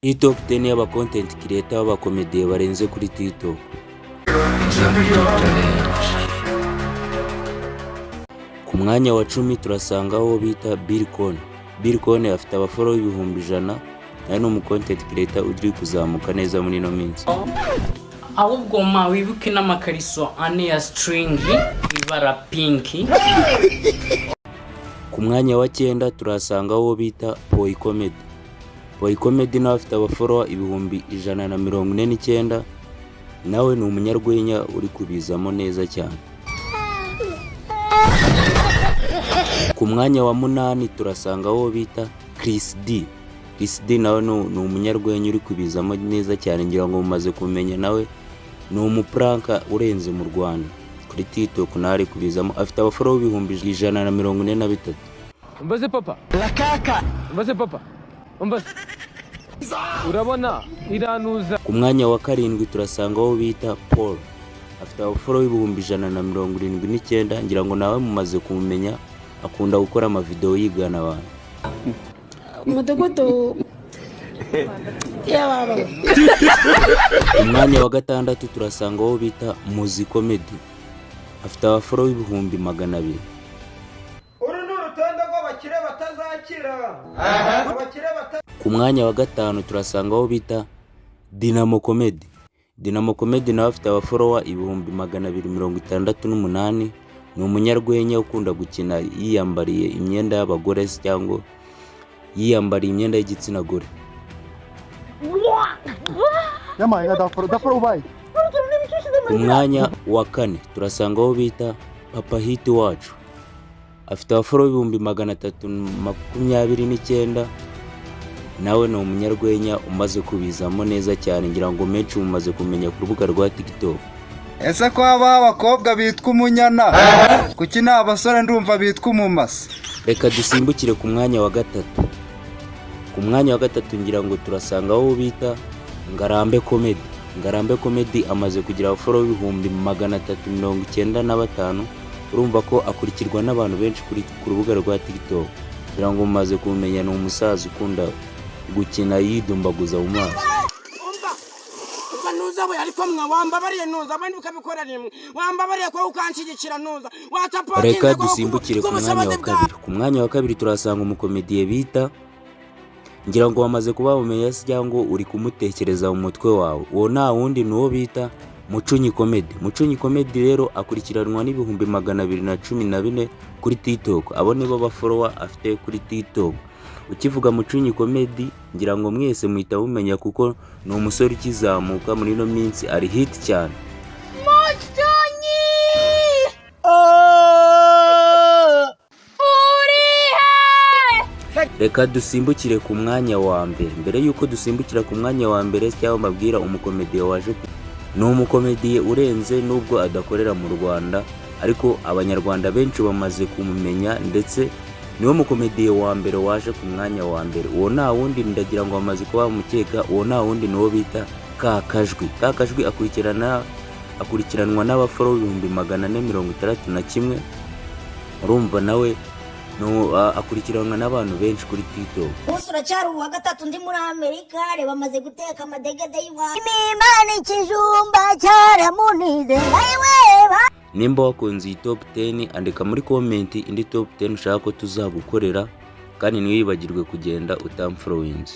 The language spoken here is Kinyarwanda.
Iyi top 10 y'aba content creator b'abakomediye barenze kuri TikTok. Ku mwanya wa 10 turasanga aho bita Bill Cone. Bill Cone afite abaforo ibihumbi 100, nawe ni umu content creator uri kuzamuka neza muri no minsi. Ahubwo ma wibuke n'amakariso ane ya string ibara pinki. Ku mwanya wa 9 turasanga aho bita Boy Comedy. Boy Comedy nawe afite abaforo ibihumbi 149, nawe ni umunyarwenya uri kubizamo neza cyane. Ku mwanya wa 8 turasanga aho bita Chris D. Chris D nawe ni umunyarwenya uri kubizamo neza cyane, ngira ngo mumaze kumenya nawe ni umupranka urenze mu Rwanda. Kuri TikTok nawe kubizamo afite abaforo ibihumbi 143. Umbaze papa lakaka, umbaze papa, umbaze urabona iranuza. Ku mwanya wa 7 turasanga aho bita Paul, afite abaforo ibihumbi 179, ngira ngo nawe mumaze kumenya akunda gukora ama video yigana abantu. Umudugudu y'ababa. Ku mwanya wa 6 turasanga aho bita Muzi Comedy, afite abaforo ibihumbi 200. Ku mwanya wa 5 turasanga aho bita Dynamo Comedy. Dynamo Comedy nawe afite abaforowa ibihumbi 268, ni umunyarwenya ukunda gukina yiyambariye imyenda y'abagore cyangwa yiyambariye imyenda y'igitsina gore. Ku mwanya wa 4 turasanga aho bita Papa Hit Wacu, afite abaforo ibihumbi 329, nawe ni umunyarwenya umaze kubizamo neza cyane, ngira ngo menshi mumaze kumenya ku rubuga rwa TikTok. Ese ko aba abakobwa bitwa umunyana, kuki nta abasore ndumva bitwa umumasa? Reka dusimbukire ku mwanya wa 3. Ku mwanya wa 3 ngira ngo turasanga aho bita Ngarambe Comedy. Ngarambe Comedy amaze kugira abaforo ibihumbi 395, urumva ko akurikirwa n'abantu benshi ku rubuga rwa TikTok, ngira ngo mumaze kumenya ni umusaza ukunda gukina yidumbaguza mu maso. Nuza we ariko mwambabariye nuza abandi ukabikora rimwe, wambabariye ko ukanshigikira nuza watapoti. Reka dusimbukire ku mwanya wa 2. Ku mwanya wa 2 turasanga umukomediye bita, ngira ngo wamaze kuba umenya cyangwa uri kumutekereza mu mutwe wawe, uwo nta wundi nuwo bita Mucunyi Comedy. Mucunyi Comedy rero akurikiranwa n'ibihumbi 214 kuri TikTok. Abo nibo baforowa afite kuri TikTok. Ukivuga Mucunyi Comedy ngira ngo mwese muhita mumenya kuko ni umusore ukizamuka muri no minsi, ari hit cyane. Mucunyi Reka dusimbukire ku mwanya wa mbere. Mbere yuko dusimbukira ku mwanya wa mbere cyangwa mbabwira umukomediye waje, ni umukomediye urenze nubwo adakorera mu Rwanda, ariko abanyarwanda benshi bamaze kumumenya, ndetse niwe mukomediye wa mbere waje ku mwanya wa mbere. Uwo nta wundi, ndagira ngo bamaze kuba mukeka, uwo nta wundi niwo bita Kakajwi. Kakajwi akurikiranwa n'abaforo ibihumbi 461, urumva nawe akurikiranwa n'abantu benshi kuri TikTok. Usura cyari uwa 3 ndi muri Amerika, reba bamaze guteka amadegede y'Iwacu. Imana ikijumba cyaramunize ayiweba. Nimba wakunze iyi top 10, andika muri comment indi top 10 ushaka ko tuzagukorera, kandi ntiwibagirwe kugenda utamfollowinze.